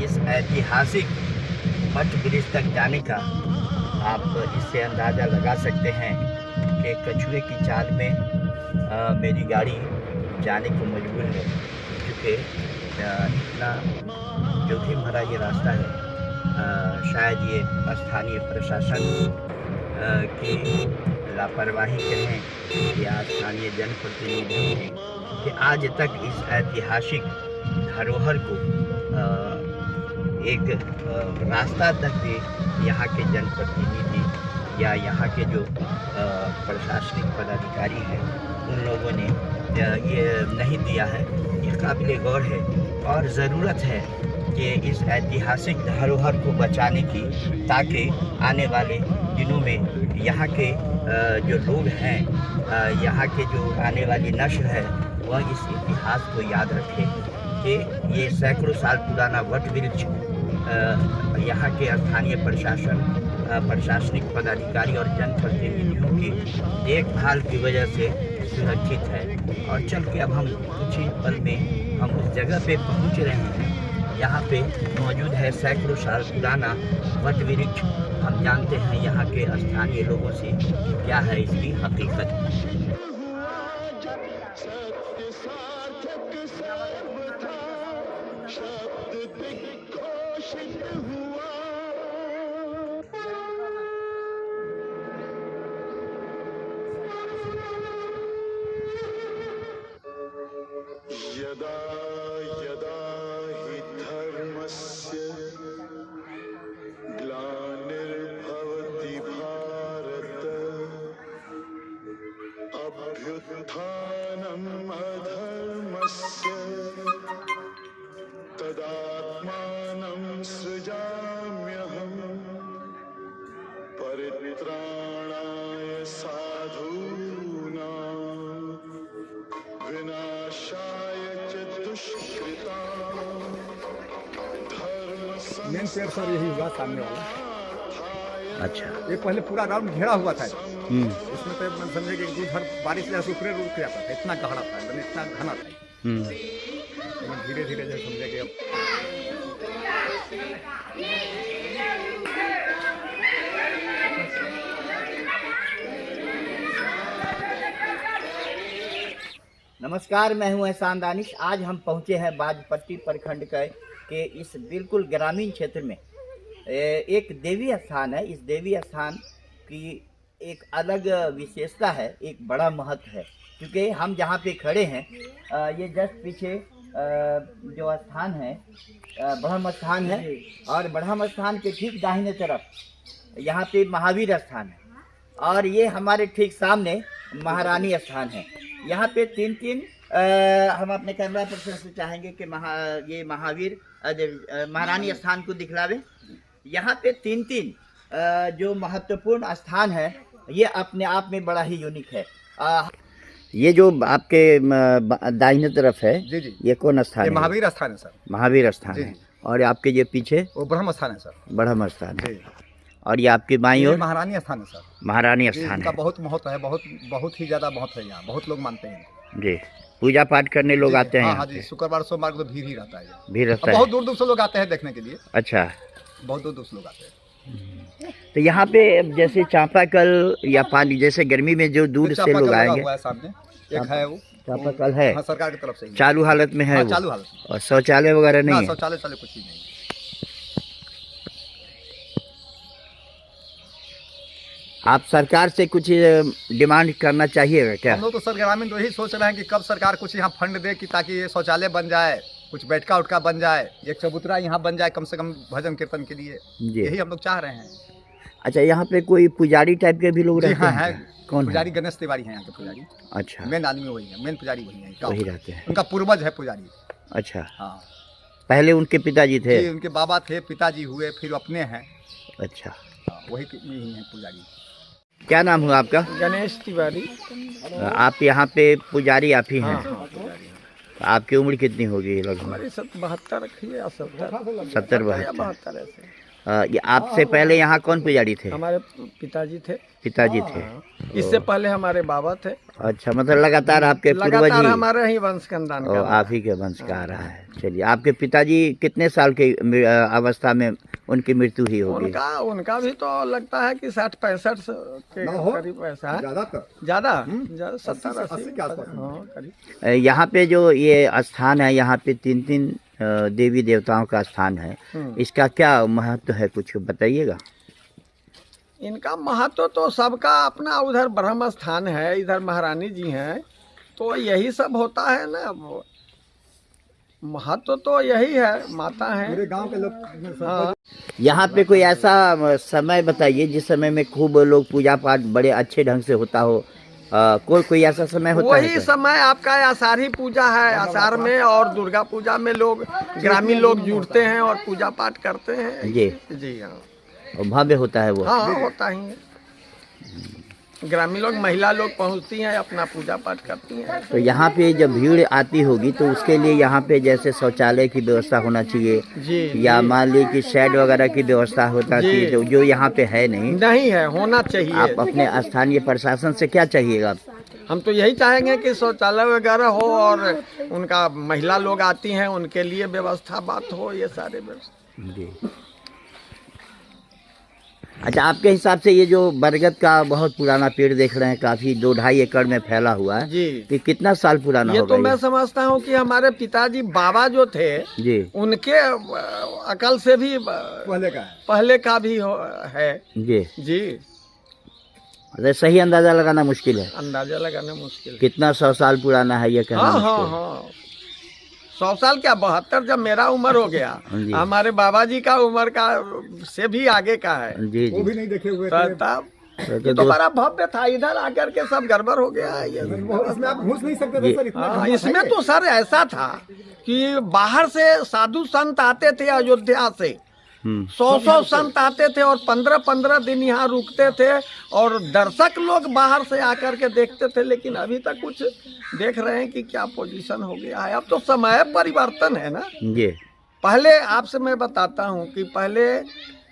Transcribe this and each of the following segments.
इस ऐतिहासिक मठ ब्रिज तक जाने का आप इससे अंदाज़ा लगा सकते हैं कि कछुए की चाल में मेरी गाड़ी जाने को मजबूर है, क्योंकि इतना जोखिम भरा ये रास्ता है। शायद ये स्थानीय प्रशासन की लापरवाही कहें या स्थानीय जनप्रतिनिधियों की, कि आज तक इस ऐतिहासिक धरोहर को एक रास्ता तक भी यहाँ के जनप्रतिनिधि या यहाँ के जो प्रशासनिक पदाधिकारी हैं उन लोगों ने ये नहीं दिया है। ये काबिल गौर है और ज़रूरत है कि इस ऐतिहासिक धरोहर को बचाने की, ताकि आने वाले दिनों में यहाँ के जो लोग हैं, यहाँ के जो आने वाली नस्ल है, वह इस इतिहास को याद रखे कि ये सैकड़ों साल पुराना वट वृक्ष यहाँ के स्थानीय प्रशासनिक पदाधिकारी और जनप्रतिनिधियों की देखभाल की वजह से सुरक्षित है। और चल के अब हम कुछ ही पल में हम उस जगह पे पहुँच रहे हैं। यहाँ पे मौजूद है सैकड़ों साल पुराना वट वृक्ष। हम जानते हैं यहाँ के स्थानीय लोगों से कि क्या है इसकी हकीकत। यदा यदा हि धर्मस्य ग्लानिर्भवति भारत अभ्युत्थानम् अधर्मस्य तदात्मानं सृजाम्यहम् परित्राणाय साधूनां विनाशाय च दुष्कृतां धर्म मेन पेड़ सर यही हुआ सामने वाला। अच्छा, ये पहले पूरा राउंड घेरा हुआ था। इसमें तो मन समझे कि दूर बारिश जैसे ऊपर रुक जाता था, इतना गहरा था, मतलब इतना घना था। धीरे धीरे जैसे समझे कि अब नमस्कार, मैं हूं एहसान दानिश। आज हम पहुंचे हैं बाजपट्टी प्रखंड के इस बिल्कुल ग्रामीण क्षेत्र में एक देवी स्थान है। इस देवी स्थान की एक अलग विशेषता है, एक बड़ा महत्व है, क्योंकि हम जहां पे खड़े हैं ये जस्ट पीछे जो स्थान है ब्रह्म स्थान है, और ब्रह्म स्थान के ठीक दाहिने तरफ यहाँ पे महावीर स्थान है, और ये हमारे ठीक सामने महारानी स्थान है। यहाँ पे तीन हम अपने कैमरा पर्सन से चाहेंगे कि ये महावीर महारानी स्थान को दिखलावे। यहाँ पे तीन जो महत्वपूर्ण स्थान है, ये अपने आप में बड़ा ही यूनिक है। ये जो आपके दाहिने तरफ है, जी जी, ये कौन स्थान है? महावीर स्थान है सर। महावीर स्थान जी, है। और आपके ये पीछे वो ब्रह्म स्थान है सर। ब्रह्म स्थान है। जी। और ये आपके बाईं ओर महारानी स्थान है सर। महारानी स्थान इनका है। बहुत महत्व है, बहुत ही ज्यादा महत्व है। यहाँ बहुत लोग मानते हैं इनको। जी, पूजा पाठ करने लोग आते हैं। हाँ जी, शुक्रवार सोमवार को तो भीड़ ही रहता है। भीड़ रहता है। बहुत दूर दूर से लोग आते हैं देखने के लिए। अच्छा, बहुत दूर दूर से लोग आते हैं। तो यहाँ पे जैसे चापाकल या पानी, जैसे गर्मी में जो दूर से लोग आएंगे, सामने एक है वो चापाकल है। हाँ, सरकार की तरफ से चालू हालत में है। हाँ, वो चालू हालत में। और शौचालय वगैरह नहीं है? शौचालय कुछ भी नहीं। आप सरकार से कुछ डिमांड करना चाहिएगा क्या? हम लोग तो सर ग्रामीण तो यही सोच रहे हैं कि कब सरकार कुछ यहाँ फंड दे कि ताकि ये शौचालय बन जाए, कुछ बैठका उठका बन जाए, एक चबूतरा यहाँ बन जाए कम से कम भजन कीर्तन के लिए। यही हम लोग चाह रहे हैं। अच्छा, यहाँ पे कोई पुजारी टाइप के भी लोग रहते हाँ हैं? है। कौन पुजारी गणेश तिवारी हैं यहाँ के पुजारी। अच्छा, मेन आदमी वही है, मेन पुजारी वही है। वही रहते हैं। उनका पूर्वज है पुजारी। अच्छा, हाँ, पहले उनके पिताजी थे? उनके बाबा थे, पिताजी हुए, फिर अपने हैं। अच्छा, वही यही है पुजारी। क्या नाम हुआ आपका? गणेश तिवारी। आप यहाँ पे पुजारी आप ही हैं? हाँ, आपकी उम्र कितनी होगी लगभग? हमारी 72 रखी है, 70 70 72। ऐसे। ये आपसे पहले यहाँ कौन पुजारी थे? हमारे पिताजी थे। पिताजी थे। इससे पहले हमारे बाबा थे। अच्छा, मतलब लगातार आपके पूर्वज लगातार ही हमारे ही वंश खानदान का आप ही के वंश का आ रहा है। चलिए, आपके पिताजी कितने साल के अवस्था में उनकी मृत्यु ही होगी? उनका भी तो लगता है कि 60-65 के करीब ऐसा है। ज्यादा 70-80 के आसपास। हाँ, करीब। यहाँ पे जो ये स्थान है, यहाँ पे 3 देवी देवताओं का स्थान है, इसका क्या महत्व है, कुछ बताइएगा? इनका महत्व तो सबका अपना, उधर ब्रह्म स्थान है, इधर महारानी जी हैं, तो यही सब होता है ना। महत्व तो यही है, माता है पूरे गांव के लोग। हाँ। यहाँ पे कोई ऐसा समय बताइए जिस समय में खूब लोग पूजा पाठ बड़े अच्छे ढंग से होता हो, कोई ऐसा समय होता है? वही समय आपका आषाढ़ी पूजा है, आषाढ़ में, और दुर्गा पूजा में लोग ग्रामीण लोग जुड़ते हैं और पूजा पाठ करते हैं। जी हाँ, और भव्य होता है वो? हाँ, होता ही है। ग्रामीण लोग, महिला लोग पहुंचती हैं, अपना पूजा पाठ करती हैं। तो यहाँ पे जब भीड़ आती होगी तो उसके लिए यहाँ पे जैसे शौचालय की व्यवस्था होना चाहिए जी, या मान ली कि शेड वगैरह की व्यवस्था होता चाहिए, जो यहाँ पे है नहीं है, होना चाहिए। आप अपने स्थानीय प्रशासन से क्या चाहिएगा? हम तो यही चाहेंगे कि शौचालय वगैरह हो और उनका महिला लोग आती हैं उनके लिए व्यवस्था बात हो, ये सारे व्यवस्था। जी। अच्छा, आपके हिसाब से ये जो बरगद का बहुत पुराना पेड़ देख रहे हैं, काफी 2-2.5 एकड़ में फैला हुआ है जी, कि कितना साल पुराना होगा? ये तो मैं समझता हूँ कि हमारे पिताजी बाबा जो थे जी, उनके अकल से भी पहले का भी है। जी जी, अरे सही अंदाजा लगाना मुश्किल है। अंदाजा लगाना मुश्किल है। कितना 100 साल पुराना है ये कहना मुश्किल है। हाँ, 100 साल क्या, 72 जब मेरा उम्र हो गया, हमारे बाबा जी का उम्र का से भी आगे का है। जी, वो भी नहीं देखे हुए ये तो बड़ा भव्य था, इधर आकर के सब गड़बड़ हो गया है। इसमें आप घुस नहीं सकते थे सर, इतना इसमें तो सर ऐसा था कि बाहर से साधु संत आते थे अयोध्या से, 100 संत आते थे और 15-15 दिन यहाँ रुकते थे और दर्शक लोग बाहर से आकर के देखते थे। लेकिन अभी तक कुछ देख रहे हैं कि क्या पोजीशन हो गया है। अब तो समय परिवर्तन है ना। पहले आपसे मैं बताता हूँ कि पहले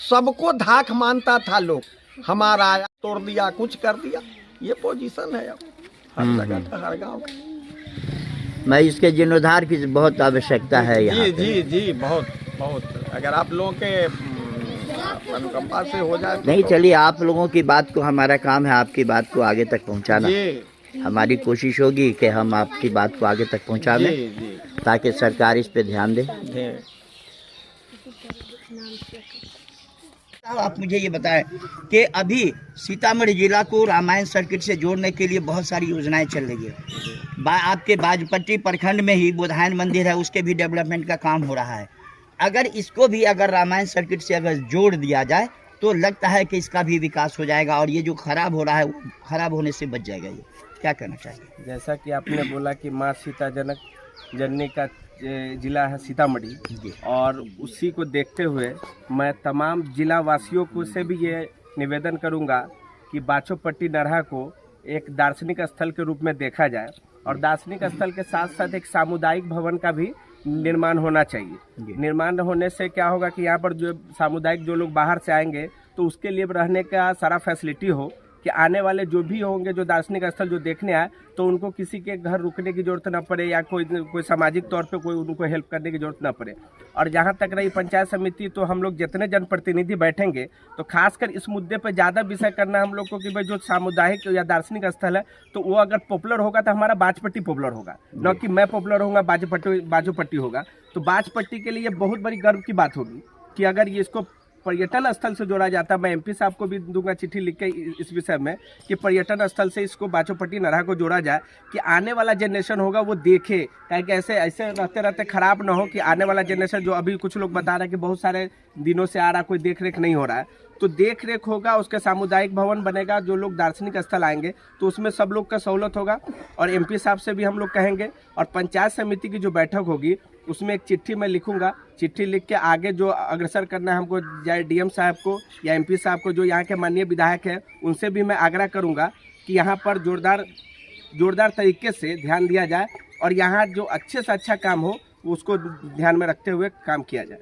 सबको धाक मानता था लोग, हमारा आया तोड़ दिया, कुछ कर दिया, ये पोजीशन है अब हर जगह, हर गाँव का। मैं इसके जीर्णोद्धार की बहुत आवश्यकता है यहाँ। जी, बहुत बहुत। अगर आप लोगों के अनुकंपा से हो जाए नहीं, चलिए, आप लोगों की बात को, हमारा काम है आपकी बात को आगे तक पहुँचाना। हमारी कोशिश होगी कि हम आपकी बात को आगे तक पहुँचा दें ताकि सरकार इस पे ध्यान दे। आप मुझे ये बताएं कि अभी सीतामढ़ी जिला को रामायण सर्किट से जोड़ने के लिए बहुत सारी योजनाएं चल रही है। आपके बाजपट्टी प्रखंड में ही बोधायन मंदिर है, उसके भी डेवलपमेंट का काम हो रहा है। अगर इसको भी अगर रामायण सर्किट से अगर जोड़ दिया जाए तो लगता है कि इसका भी विकास हो जाएगा और ये जो खराब हो रहा है वो खराब होने से बच जाएगा। ये क्या कहना चाहिए? जैसा कि आपने बोला कि माँ सीता जनक जननी का जिला है सीतामढ़ी, और उसी को देखते हुए मैं तमाम जिला वासियों को से भी ये निवेदन करूंगा कि बाछोपट्टी नरहा को एक दार्शनिक स्थल के रूप में देखा जाए और दार्शनिक स्थल के साथ साथ एक सामुदायिक भवन का भी निर्माण होना चाहिए। निर्माण होने से क्या होगा कि यहाँ पर जो सामुदायिक जो लोग बाहर से आएंगे तो उसके लिए रहने का सारा फैसिलिटी हो कि आने वाले जो भी होंगे जो दार्शनिक स्थल जो देखने आए तो उनको किसी के घर रुकने की जरूरत ना पड़े या कोई सामाजिक तौर पे कोई उनको हेल्प करने की जरूरत ना पड़े। और जहाँ तक रही पंचायत समिति, तो हम लोग जितने जनप्रतिनिधि बैठेंगे तो खासकर इस मुद्दे पे ज़्यादा विषय करना हम लोग को कि भाई जो सामुदायिक या दार्शनिक स्थल है तो वो अगर पॉपुलर होगा तो हमारा बाजपट्टी पॉपुलर होगा, न कि मैं पॉपुलर होगा बाजूपट्टी होगा। तो बाजपट्टी के लिए बहुत बड़ी गर्व की बात होगी कि अगर ये इसको पर्यटन स्थल से जोड़ा जाता। मैं एमपी साहब को भी दूंगा चिट्ठी लिख के इस विषय में कि पर्यटन स्थल से इसको बाछोपट्टी नरहा को जोड़ा जाए कि आने वाला जनरेशन होगा वो देखे, ताकि ऐसे रहते रहते खराब ना हो कि आने वाला जनरेशन, जो अभी कुछ लोग बता रहे हैं कि बहुत सारे दिनों से आ रहा, कोई देख रेख नहीं हो रहा है, तो देख रेख होगा, उसके सामुदायिक भवन बनेगा, जो लोग दार्शनिक स्थल आएंगे तो उसमें सब लोग का सहूलत होगा। और एमपी साहब से भी हम लोग कहेंगे और पंचायत समिति की जो बैठक होगी उसमें एक चिट्ठी मैं लिखूंगा, चिट्ठी लिख के आगे जो अग्रसर करना है हमको, चाहे डीएम साहब को या एमपी साहब को, जो यहाँ के माननीय विधायक हैं, उनसे भी मैं आग्रह करूँगा कि यहाँ पर जोरदार तरीके से ध्यान दिया जाए और यहाँ जो अच्छे से अच्छा काम हो उसको ध्यान में रखते हुए काम किया जाए।